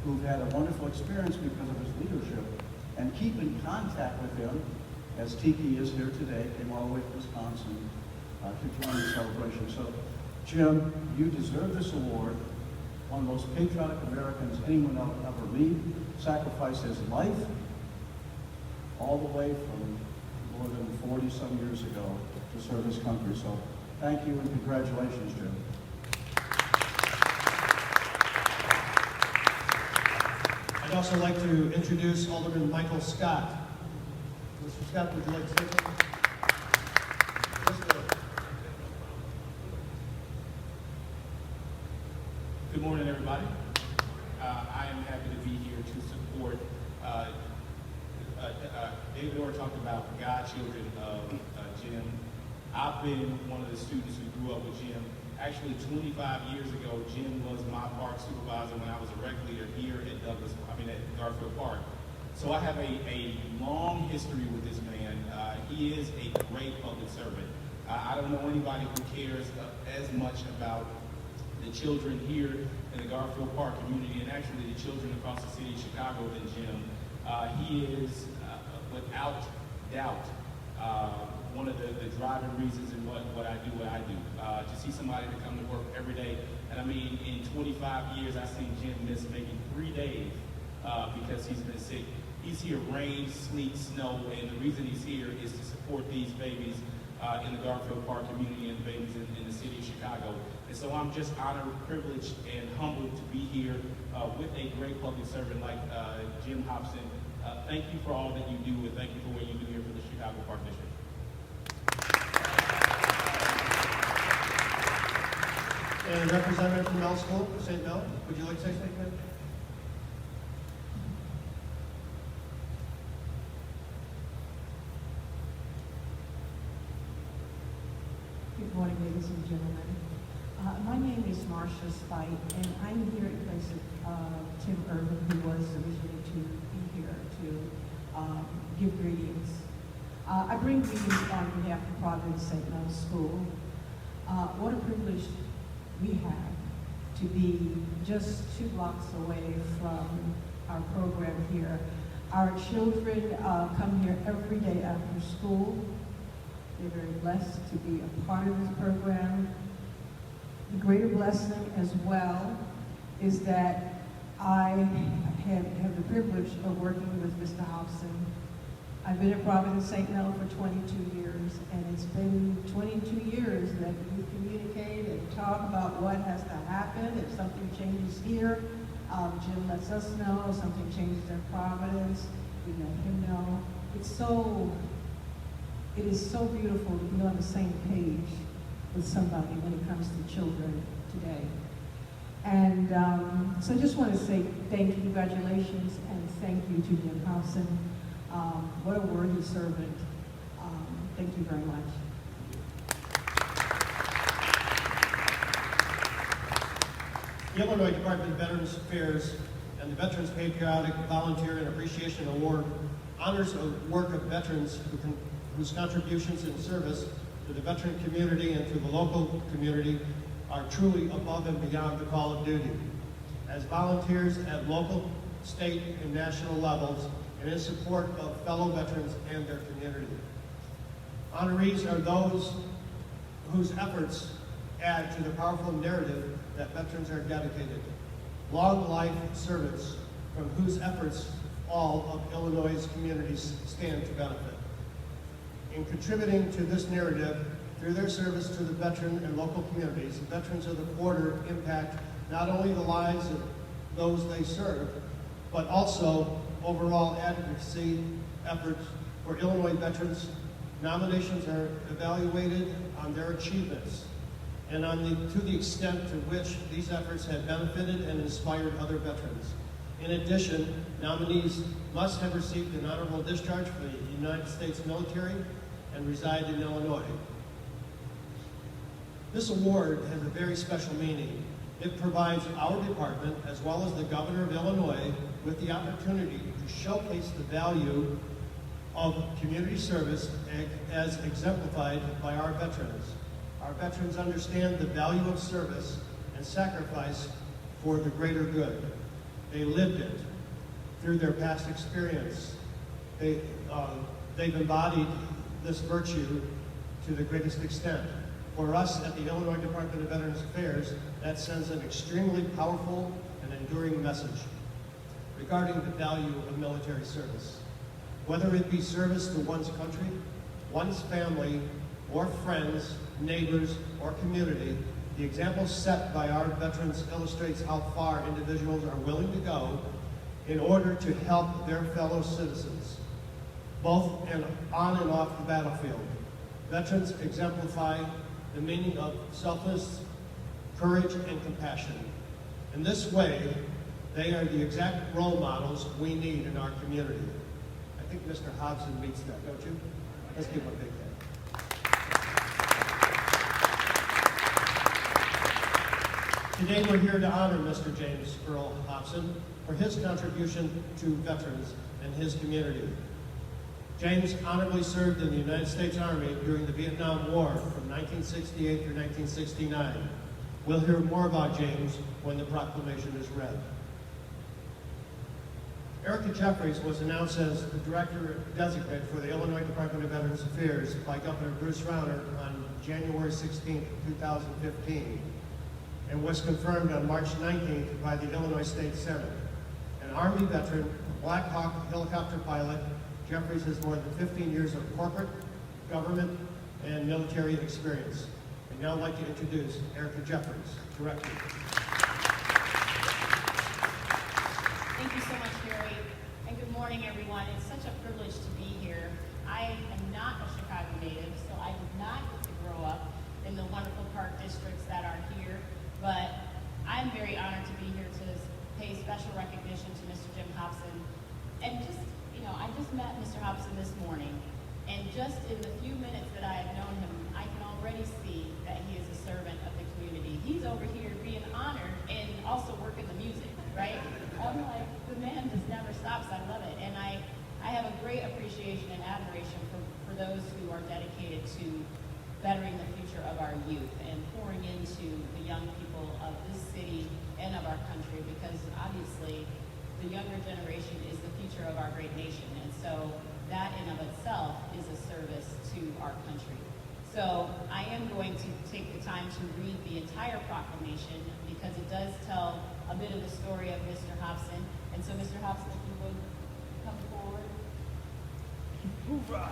who've had a wonderful experience because of his leadership, and keep in contact with him, as Tiki is here today, came all the way from Wisconsin to join the celebration. So, Jim, you deserve this award. One of the most patriotic Americans anyone will ever meet, sacrificed his life all the way from more than 40-some years ago to serve his country. So thank you and congratulations, Jim. I'd also like to introduce Alderman Michael Scott. Mr. Scott, would you like to say something? Good morning, everybody. I am happy to be here to support. David Orr talked about godchildren of Jim. I've been one of the students who grew up with Jim. Actually, 25 years ago, Jim was my park supervisor when I was a rec leader here at Garfield Park. So I have a long history with this man. He is a great public servant. I don't know anybody who cares as much about the children here in the Garfield Park community, and actually the children across the city of Chicago than Jim. He is, without doubt, one of the driving reasons in what I do. To see somebody to come to work every day, and I mean, in 25 years, I've seen Jim miss maybe 3 days because he's been sick. He's here rain, sleet, snow, and the reason he's here is to support these babies in the Garfield Park community and the babies in the city of Chicago. And so I'm just honored, privileged, and humbled to be here with a great public servant like Jim Hobson. Thank you for all that you do, and thank you for what you do here for the Chicago Park District. And representative from Bell School, St. Bell, would you like to say something? Good morning, ladies and gentlemen. My name is Marcia Spite, and I'm here in place of Tim Irvin, who was originally to be here to give greetings. I bring greetings on behalf of Providence St. Mel School. What a privilege we have to be just 2 blocks away from our program here. Our children come here every day after school. They're very blessed to be a part of this program. The greater blessing as well is that I have the privilege of working with Mr. Hobson. I've been at Providence St. Mel for 22 years, and it's been 22 years that we communicate and talk about what has to happen. If something changes here, Jim lets us know. If something changes in Providence, we let him know. It is so beautiful to be on the same page with somebody when it comes to children today. And so I just want to say thank you, congratulations, and thank you to Jim Hobson. What a worthy servant. Thank you very much. The Illinois Department of Veterans Affairs and the Veterans Patriotic Volunteer and Appreciation Award honors the work of veterans whose contributions in service to the veteran community and to the local community are truly above and beyond the call of duty. As volunteers at local, state, and national levels, and in support of fellow veterans and their community. Honorees are those whose efforts add to the powerful narrative that veterans are dedicated. Long life servants from whose efforts all of Illinois' communities stand to benefit. In contributing to this narrative, through their service to the veteran and local communities, veterans of the quarter impact not only the lives of those they serve, but also overall advocacy efforts for Illinois veterans. Nominations are evaluated on their achievements and to the extent to which these efforts have benefited and inspired other veterans. In addition, nominees must have received an honorable discharge from the United States military and reside in Illinois. This award has a very special meaning. It provides our department, as well as the Governor of Illinois, with the opportunity to showcase the value of community service as exemplified by our veterans. Our veterans understand the value of service and sacrifice for the greater good. They lived it through their past experience. They've embodied this virtue to the greatest extent. For us at the Illinois Department of Veterans Affairs, that sends an extremely powerful and enduring message regarding the value of military service. Whether it be service to one's country, one's family, or friends, neighbors, or community, the example set by our veterans illustrates how far individuals are willing to go in order to help their fellow citizens, both on and off the battlefield. Veterans exemplify the meaning of selfless courage and compassion. In this way, they are the exact role models we need in our community. I think Mr. Hobson meets that, don't you? Let's give him a big hand. Today we're here to honor Mr. James Earl Hobson for his contribution to veterans and his community. James honorably served in the United States Army during the Vietnam War from 1968 through 1969. We'll hear more about James when the proclamation is read. Erica Jeffries was announced as the Director-Designate for the Illinois Department of Veterans Affairs by Governor Bruce Rauner on January 16, 2015, and was confirmed on March 19th by the Illinois State Senate. An Army veteran, Black Hawk helicopter pilot, Jeffries has more than 15 years of corporate, government, and military experience. I'd now like to introduce Erica Jeffries, Director. Thank you so much, Harry, and good morning, everyone. It's such a privilege to be here. I am not a Chicago native, so I did not get to grow up in the wonderful park districts that are here, but I'm very honored to be here to pay special recognition to Mr. Jim Hobson. And just, I just met Mr. Hobson this morning, and just in the few minutes that I have known him, I can already see that he is a servant of the community. He's over here being honored and also working the music, right? I'm like, the man just never stops. I love it. And I have a great appreciation and admiration for those who are dedicated to bettering the future of our youth and pouring into the young people of this city and of our country, because obviously the younger generation is the future of our great nation. And so that in of itself is a service to our country. So I am going to take the time to read the entire proclamation because it does tell a bit of the story of Mr. Hobson. And so Mr. Hobson, if you would come forward. Hoorah!